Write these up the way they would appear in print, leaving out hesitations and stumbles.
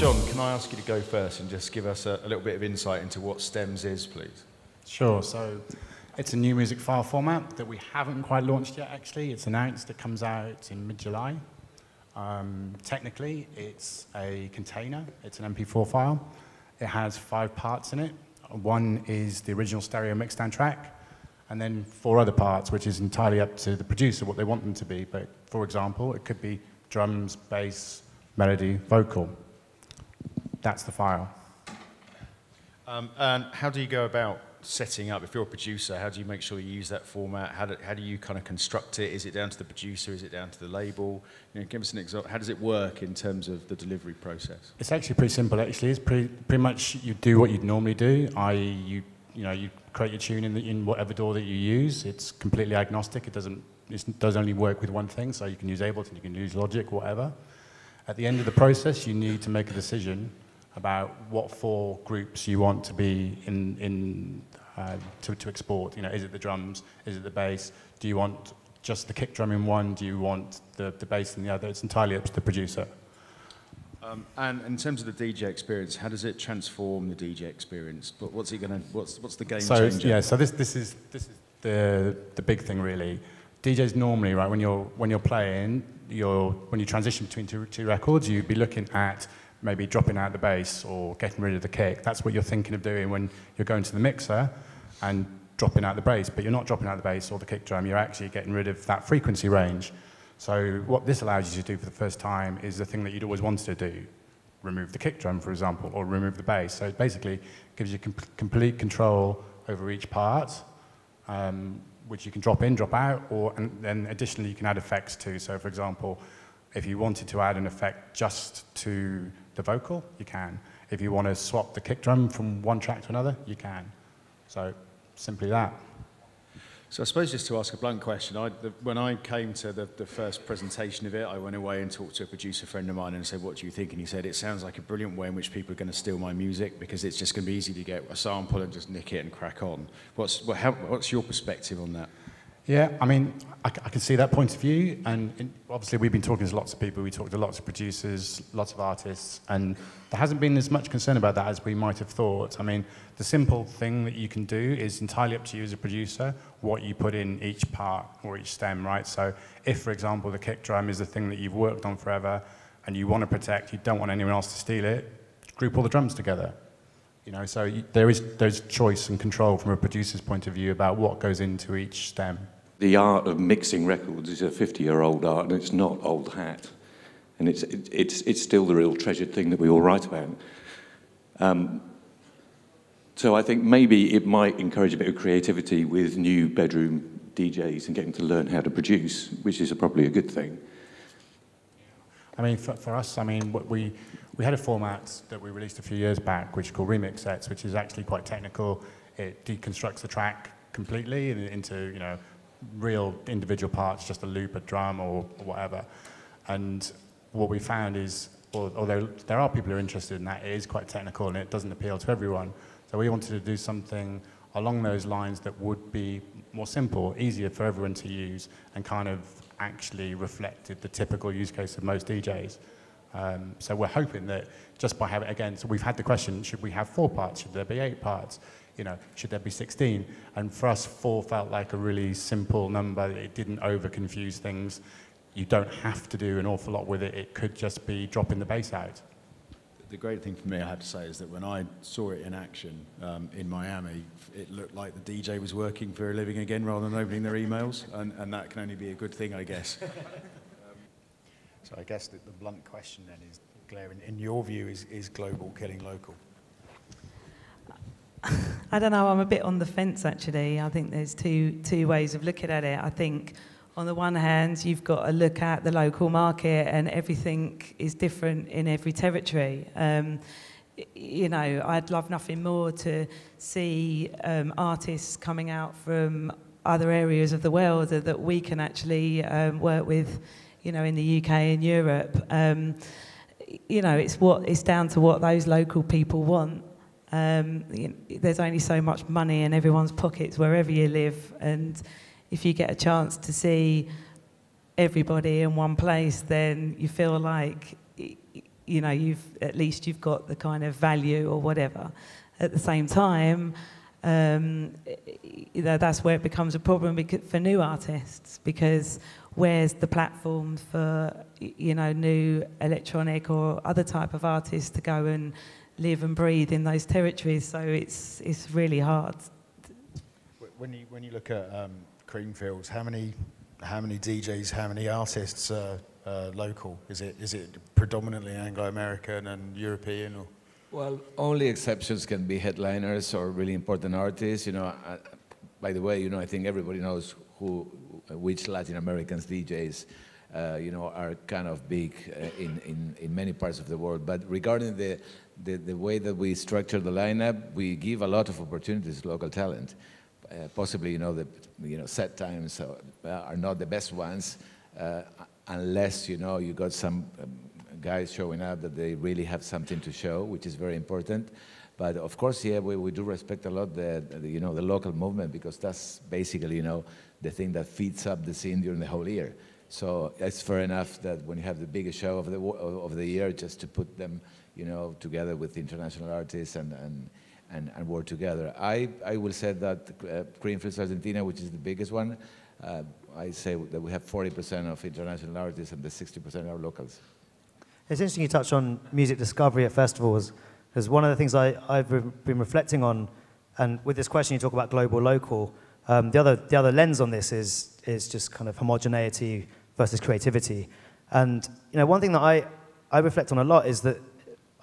John, can I ask you to go first and just give us a little bit of insight into what Stems is, please? Sure. So it's a new music file format that we haven't quite launched yet, actually. It's announced. It comes out in mid-July. Technically, it's a container. It's an MP4 file. It has 5 parts in it. One is the original stereo mixdown track, and then 4 other parts, which is entirely up to the producer what they want them to be. But for example, it could be drums, bass, melody, vocal. That's the file. And how do you go about setting up, if you're a producer, how do you make sure you use that format? How do you kind of construct it? Is it down to the producer? Is it down to the label? You know, give us an example. How does it work in terms of the delivery process? It's actually pretty simple, actually. It's pretty much you do what you'd normally do, i.e. you create your tune in whatever DAW that you use. It's completely agnostic. It does only work with one thing, so you can use Ableton, you can use Logic, whatever. At the end of the process, you need to make a decision about what 4 groups you want to be to export. You know, is it the drums? Is it the bass? Do you want just the kick drum in one? Do you want the bass in the other? It's entirely up to the producer. And in terms of the DJ experience, how does it transform the DJ experience? But what's the game changer? Yeah, so this is the big thing, really. DJs normally, right, when you're playing, when you transition between two records, you'd be looking at maybe dropping out the bass or getting rid of the kick. That's what you're thinking of doing when you're going to the mixer and dropping out the bass, but you're not dropping out the bass or the kick drum, you're actually getting rid of that frequency range. So what this allows you to do for the first time is the thing that you'd always wanted to do. Remove the kick drum, for example, or remove the bass. So it basically gives you complete control over each part, which you can drop in, drop out, and then additionally you can add effects too. So for example, if you wanted to add an effect just to the vocal, you can. If you want to swap the kick drum from one track to another, you can. So simply that. So I suppose just to ask a blunt question, when I came to the first presentation of it, I went away and talked to a producer friend of mine and said, what do you think? And he said, it sounds like a brilliant way in which people are going to steal my music because it's just going to be easy to get a sample and just nick it and crack on. What's your perspective on that? Yeah, I mean, I can see that point of view, and obviously we've been talking to lots of people, we talked to lots of producers, lots of artists, and there hasn't been as much concern about that as we might have thought. I mean, the simple thing that you can do is entirely up to you as a producer, what you put in each part or each stem, right? So if, for example, the kick drum is the thing that you've worked on forever, and you want to protect, you don't want anyone else to steal it, group all the drums together. You know, so there's choice and control from a producer's point of view about what goes into each stem. The art of mixing records is a 50-year-old art, and it's not old hat. And it's still the real treasured thing that we all write about. So I think maybe it might encourage a bit of creativity with new bedroom DJs and getting to learn how to produce, which is probably a good thing. I mean, for us, I mean, we had a format that we released a few years back, which is called remix sets, which is actually quite technical. It deconstructs the track completely into, you know, real individual parts, just a loop, a drum, or whatever. And what we found is, although there are people who are interested in that, it is quite technical and it doesn't appeal to everyone. So we wanted to do something along those lines that would be more simple, easier for everyone to use, and kind of actually reflected the typical use case of most DJs. So we're hoping that just by having, again, so we've had the question, should we have 4 parts? Should there be 8 parts? You know, should there be 16? And for us, 4 felt like a really simple number. It didn't over-confuse things. You don't have to do an awful lot with it. It could just be dropping the bass out. The great thing for me, I have to say, is that when I saw it in action in Miami, it looked like the DJ was working for a living again rather than opening their emails, and that can only be a good thing, I guess. So I guess that the blunt question then is, Claire, in your view, is global killing local? I don't know, I'm a bit on the fence actually. I think there's two ways of looking at it. I think on the one hand, you've got to look at the local market, and everything is different in every territory. You know, I'd love nothing more to see artists coming out from other areas of the world that we can actually work with, you know, in the UK and Europe. You know, it's down to what those local people want. There's only so much money in everyone's pockets wherever you live, and if you get a chance to see everybody in one place, then you feel like, you you know, at least you've got the kind of value or whatever. At the same time, you know, that's where it becomes a problem for new artists, because where's the platform for, you know, new electronic or other type of artists to go and live and breathe in those territories? So it's really hard. When you look at Creamfields, how many DJs, how many artists are local? Is it predominantly Anglo-American and European, or? Well, only exceptions can be headliners or really important artists. You know, by the way, you know, I think everybody knows which Latin Americans DJs, you know, are kind of big in many parts of the world. But regarding the way that we structure the lineup, we give a lot of opportunities to local talent. Possibly, you know, set times are not the best ones, unless, you know, you got some guys showing up that they really have something to show, which is very important. But of course, yeah, we do respect a lot you know, the local movement, because that's basically, you know, the thing that feeds up the scene during the whole year. So it's fair enough that when you have the biggest show of the year, just to put them, you know, together with international artists and work together. I will say that Creamfields Argentina, which is the biggest one, I say that we have 40% of international artists and the 60% are locals. It's interesting you touched on music discovery at festivals, because one of the things I've been reflecting on, and with this question you talk about global, local, the other lens on this is just kind of homogeneity versus creativity. And, you know, one thing that I reflect on a lot is that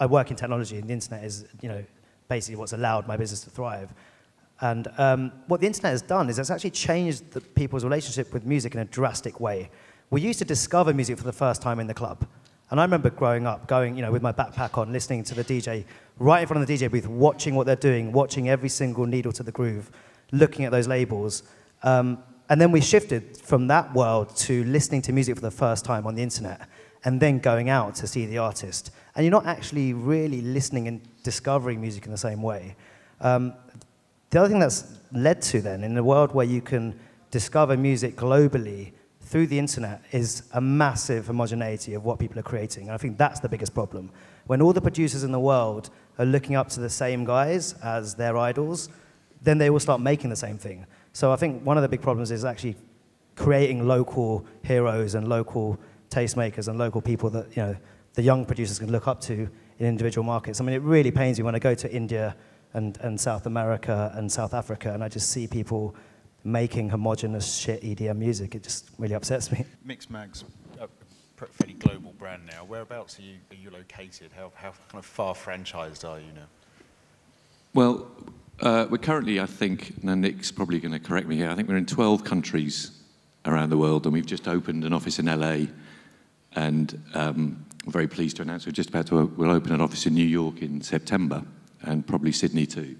I work in technology, and the internet is, you know, basically what's allowed my business to thrive. And what the internet has done is it's actually changed people's relationship with music in a drastic way. We used to discover music for the first time in the club. And I remember growing up, going, you know, with my backpack on, listening to the DJ, right in front of the DJ booth, watching what they're doing, watching every single needle to the groove, looking at those labels. And then we shifted from that world to listening to music for the first time on the internet, and then going out to see the artist. And you're not actually really listening and discovering music in the same way. The other thing that's led to then, in a world where you can discover music globally through the internet, is a massive homogeneity of what people are creating. And I think that's the biggest problem. When all the producers in the world are looking up to the same guys as their idols, then they will start making the same thing. So I think one of the big problems is actually creating local heroes and local tastemakers and local people that, you know, the young producers can look up to in individual markets. I mean, it really pains me when I go to India and South America and South Africa, and I just see people making homogenous shit EDM music. It just really upsets me. Mixmag's a fairly global brand now. Whereabouts are you located? How kind of far franchised are you now? Well, we're currently, I think, now Nick's probably going to correct me here, I think we're in 12 countries around the world, and we've just opened an office in LA, and I'm very pleased to announce we'll open an office in New York in September, and probably Sydney too.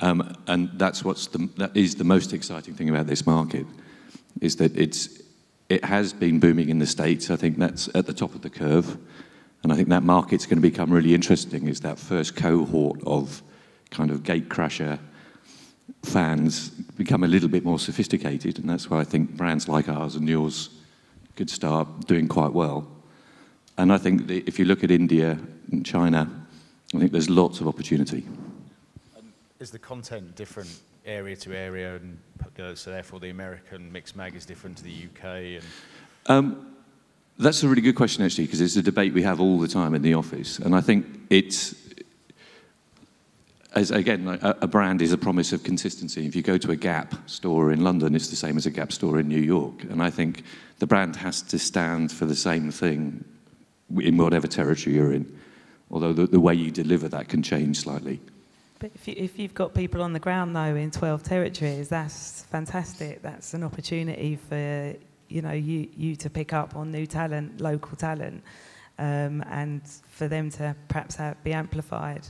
And that is the most exciting thing about this market, is that it has been booming in the States. I think that's at the top of the curve, and I think that market's going to become really interesting. Is that first cohort of kind of gatecrasher fans become a little bit more sophisticated, and that's why I think brands like ours and yours could start doing quite well. And I think that if you look at India and China, I think there's lots of opportunity. Is the content different area to area, and so therefore the American Mixmag is different to the UK? And that's a really good question, actually, because it's a debate we have all the time in the office. And I think it's, again, a brand is a promise of consistency. If you go to a Gap store in London, it's the same as a Gap store in New York. And I think the brand has to stand for the same thing in whatever territory you're in, although the way you deliver that can change slightly. But if you've got people on the ground, though, in 12 territories, that's fantastic. That's an opportunity for, you know, you to pick up on new talent, local talent, and for them to perhaps be amplified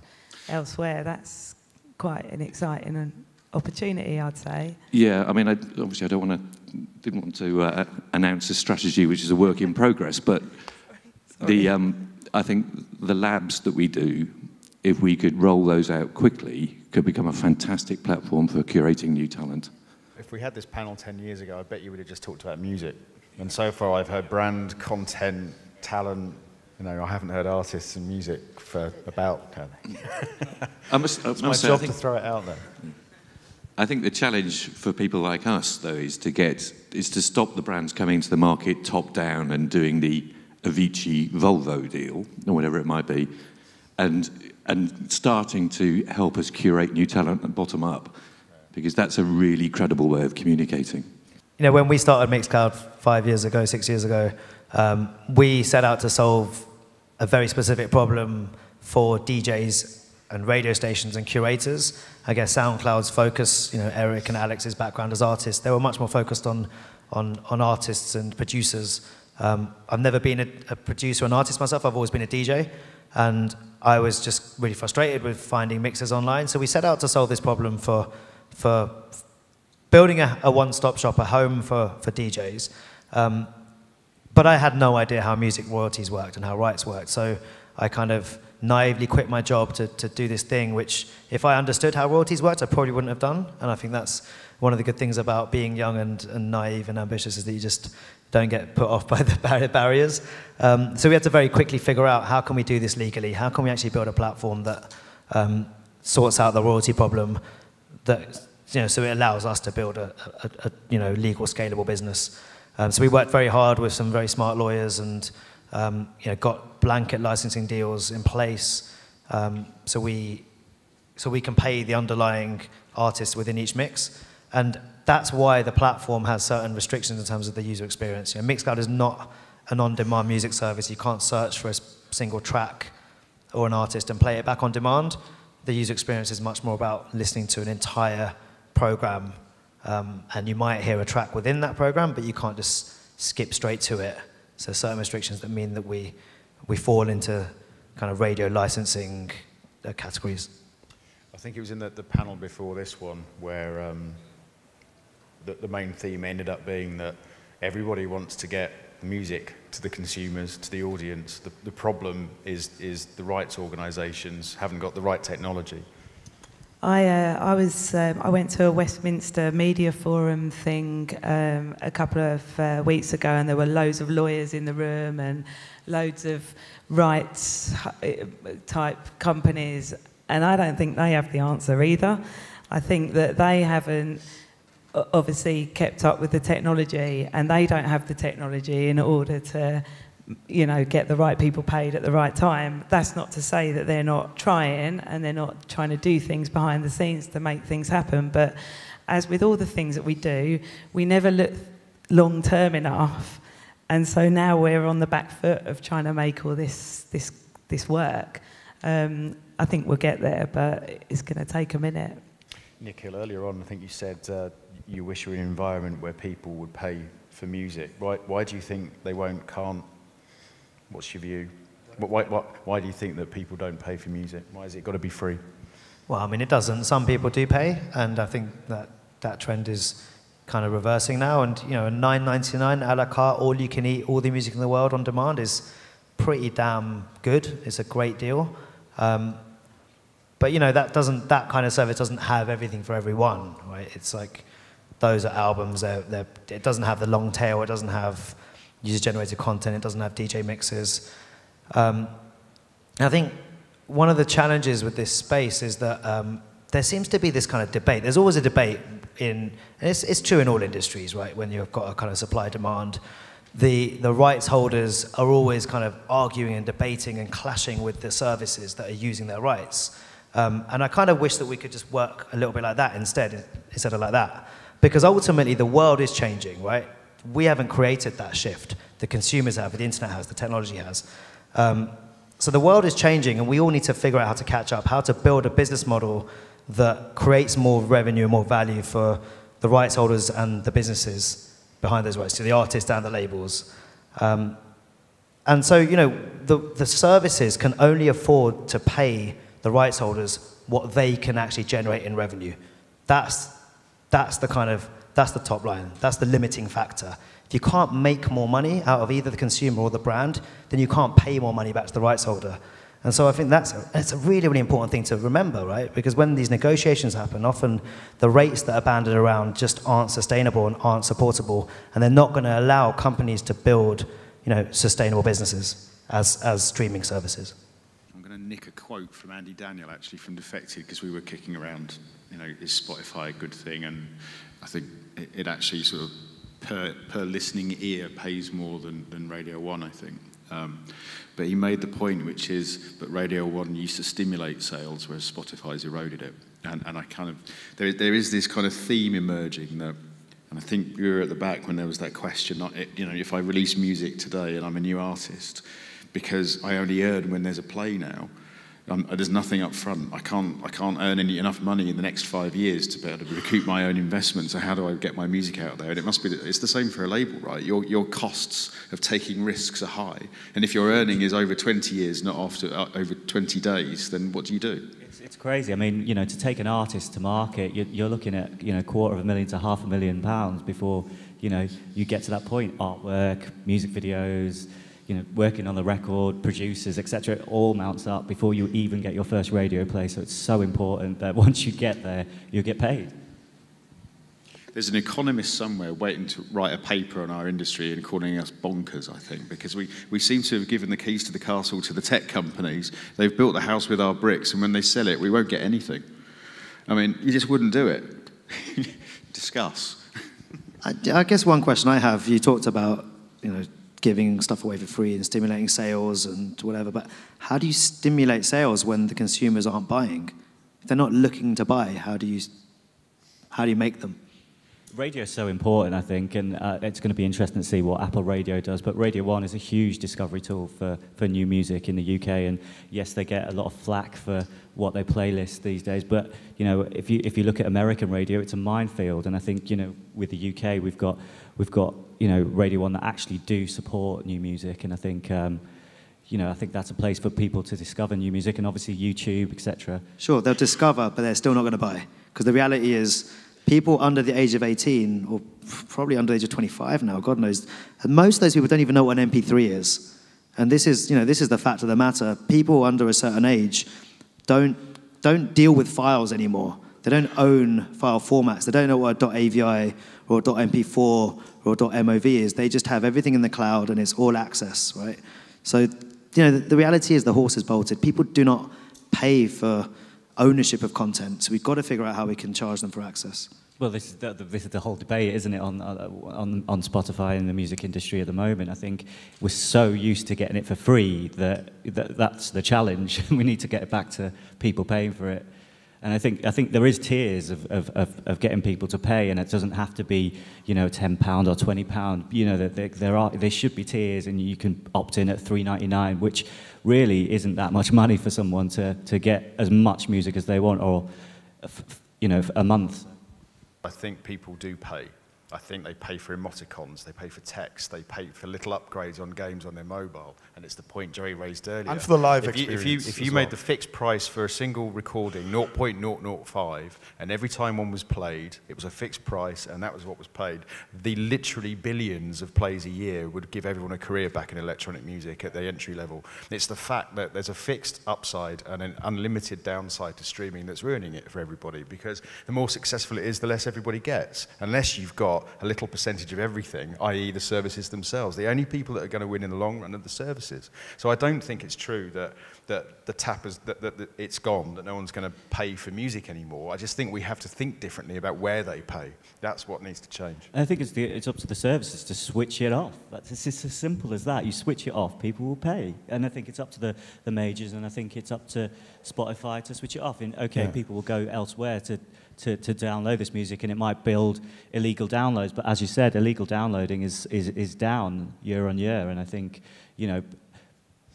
elsewhere. That's quite an exciting opportunity, I'd say. Yeah, I mean, obviously I didn't want to announce a strategy which is a work in progress, but I think the labs that we do, if we could roll those out quickly, could become a fantastic platform for curating new talent. If we had this panel 10 years ago, I bet you would have just talked about music. And so far I've heard brand, content, talent, You know, I haven't heard artists and music for about... It's my job to throw it out there. I think the challenge for people like us, though, is to stop the brands coming to the market top down and doing the Avicii Volvo deal, or whatever it might be, and starting to help us curate new talent and bottom up, because that's a really credible way of communicating. You know, when we started Mixcloud 6 years ago, we set out to solve a very specific problem for DJs and radio stations and curators. I guess SoundCloud's focus, you know, Eric and Alex's background as artists, they were much more focused on artists and producers. I've never been a producer and artist myself, I've always been a DJ, and I was just really frustrated with finding mixers online. So we set out to solve this problem for building a one-stop shop, a home for DJs. But I had no idea how music royalties worked and how rights worked. So I kind of naively quit my job to do this thing, which if I understood how royalties worked, I probably wouldn't have done. And I think that's one of the good things about being young and naive and ambitious, is that you just don't get put off by the barriers. So we had to very quickly figure out, how can we do this legally? How can we actually build a platform that sorts out the royalty problem, that, you know, so it allows us to build a you know, legal, scalable business. So we worked very hard with some very smart lawyers and you know, got blanket licensing deals in place, so we can pay the underlying artists within each mix. And that's why the platform has certain restrictions in terms of the user experience. You know, Mixcloud is not an on-demand music service. You can't search for a single track or an artist and play it back on demand. The user experience is much more about listening to an entire program, and you might hear a track within that program, but you can't just skip straight to it. So certain restrictions that mean that we fall into kind of radio licensing categories. I think it was in the panel before this one where the main theme ended up being that everybody wants to get music to the consumers, to the audience. The problem is the rights organisations haven't got the right technology. I went to a Westminster Media Forum thing a couple of weeks ago, and there were loads of lawyers in the room and loads of rights type companies, and I don't think they have the answer either. I think that they haven't obviously kept up with the technology, and they don't have the technology in order to, you know, get the right people paid at the right time. That's not to say that they're not trying and they're not trying to do things behind the scenes to make things happen, but as with all the things that we do, we never look long term enough, and so now we're on the back foot of trying to make all this work. I think we'll get there, but it's going to take a minute. Nikhil, earlier on, I think you said you wish you were in an environment where people would pay for music. Why do you think they can't? What's your view? Why do you think that people don't pay for music? Why has it got to be free? Well, I mean, it doesn't. Some people do pay, and I think that trend is kind of reversing now. And, you know, $9.99 a la carte, all you can eat, all the music in the world on demand is pretty damn good. It's a great deal. But, you know, that kind of service doesn't have everything for everyone, right? It's like, those are albums. It doesn't have the long tail. It doesn't have user-generated content. It doesn't have DJ mixes. I think one of the challenges with this space is that there seems to be this kind of debate. There's always a debate and it's true in all industries, right? When you've got a kind of supply-demand, the rights holders are always kind of arguing and debating and clashing with the services that are using their rights. And I kind of wish that we could just work a little bit like that instead of like that. Because ultimately, the world is changing, right? We haven't created that shift. The consumers have, the internet has, the technology has. So the world is changing, and we all need to figure out how to catch up, how to build a business model that creates more revenue and more value for the rights holders and the businesses behind those rights, to the artists and the labels. And so, you know, the services can only afford to pay the rights holders what they can actually generate in revenue. That's the top line. That's the limiting factor. If you can't make more money out of either the consumer or the brand, then you can't pay more money back to the rights holder. And so I think it's a really, really important thing to remember, right? Because when these negotiations happen, often the rates that are banded around just aren't sustainable and aren't supportable, and they're not going to allow companies to build, you know, sustainable businesses. as streaming services. I'm going to nick a quote from Andy Daniel, actually, from Defected, because we were kicking around, is Spotify a good thing? And I think it actually sort of per listening ear pays more than Radio 1, I think. But he made the point, which is, but Radio 1 used to stimulate sales, whereas Spotify's eroded it. And I kind of, there is this kind of theme emerging that, and I think you were at the back when there was that question, if I release music today and I'm a new artist, because I only earn when there's a play now, there's nothing up front. I can't earn enough money in the next 5 years to be able to recoup my own investment. So how do I get my music out there? And it's the same for a label, right? Your costs of taking risks are high. And if your earning is over 20 years, not over 20 days, then what do you do? It's crazy. I mean, to take an artist to market, you're looking at, £250,000 to £500,000 before, you get to that point. Artwork, music videos, working on the record, producers, etc. It all mounts up before you even get your first radio play. So it's so important that once you get there, you'll get paid. There's an economist somewhere waiting to write a paper on our industry and calling us bonkers, I think, because we seem to have given the keys to the castle to the tech companies. They've built the house with our bricks, and when they sell it, we won't get anything. I mean, you just wouldn't do it. Discuss. I guess one question I have, you talked about, giving stuff away for free and stimulating sales and whatever, but how do you stimulate sales when the consumers aren't buying? If they're not looking to buy, how do you make them? Radio is so important, I think, and it's going to be interesting to see what Apple Radio does. But Radio 1 is a huge discovery tool for new music in the UK, and yes, they get a lot of flack for what they playlist these days. But if you look at American radio, it's a minefield, and I think with the UK we've got Radio 1 that actually do support new music, and I think I think that's a place for people to discover new music, and obviously YouTube, etc. Sure, they'll discover, but they're still not going to buy, because the reality is, people under the age of 18, or probably under the age of 25 now, God knows, and most of those people don't even know what an MP3 is. And this is the fact of the matter. People under a certain age don't deal with files anymore. They don't own file formats. They don't know what a .avi or a .mp4 or a .mov is. They just have everything in the cloud and it's all access, right? So, the reality is the horse is bolted. People do not pay for ownership of content. So we've got to figure out how we can charge them for access. Well, this is the whole debate, isn't it, on Spotify and the music industry at the moment. I think we're so used to getting it for free that's the challenge. We need to get it back to people paying for it. And I think there is tiers of getting people to pay, and it doesn't have to be £10 or £20. There should be tiers, and you can opt in at $3.99, which really isn't that much money for someone to get as much music as they want, or a month. I think people do pay. I think they pay for emoticons, they pay for text, they pay for little upgrades on games on their mobile, and it's the point Joey raised earlier. And for the live experience. If you made the fixed price for a single recording 0.005, and every time one was played, it was a fixed price, and that was what was paid, the literally billions of plays a year would give everyone a career back in electronic music at the entry level. It's the fact that there's a fixed upside and an unlimited downside to streaming that's ruining it for everybody, because the more successful it is, the less everybody gets, unless you've got a little percentage of everything, i.e. the services themselves. The only people that are going to win in the long run are the services. So I don't think it's true that the tap is, that it's gone, that no one's going to pay for music anymore. I just think we have to think differently about where they pay. That's what needs to change. I think it's up to the services to switch it off. It's just as simple as that. You switch it off, people will pay. And I think it's up to the majors, and I think it's up to Spotify to switch it off. People will go elsewhere to download this music, and it might build illegal downloads. But as you said, illegal downloading is down year on year, and I think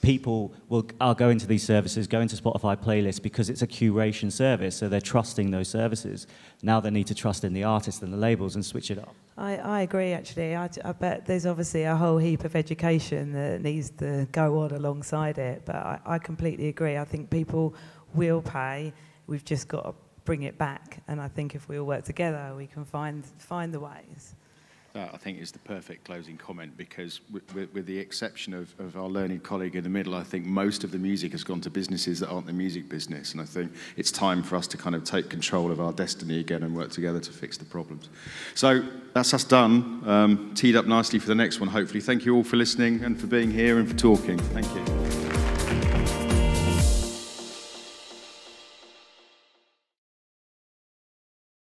people are going to these services, going to Spotify playlists because it's a curation service, so they're trusting those services. Now they need to trust in the artists and the labels and switch it off. I agree, actually. I bet there's obviously a whole heap of education that needs to go on alongside it, but I completely agree. I think people will pay. We've just got to bring it back, and I think if we all work together, we can find the ways. That, I think, is the perfect closing comment, because with the exception of our learned colleague in the middle, I think most of the music has gone to businesses that aren't the music business, and I think it's time for us to kind of take control of our destiny again and work together to fix the problems. So that's us done, teed up nicely for the next one, hopefully. Thank you all for listening and for being here and for talking. Thank you.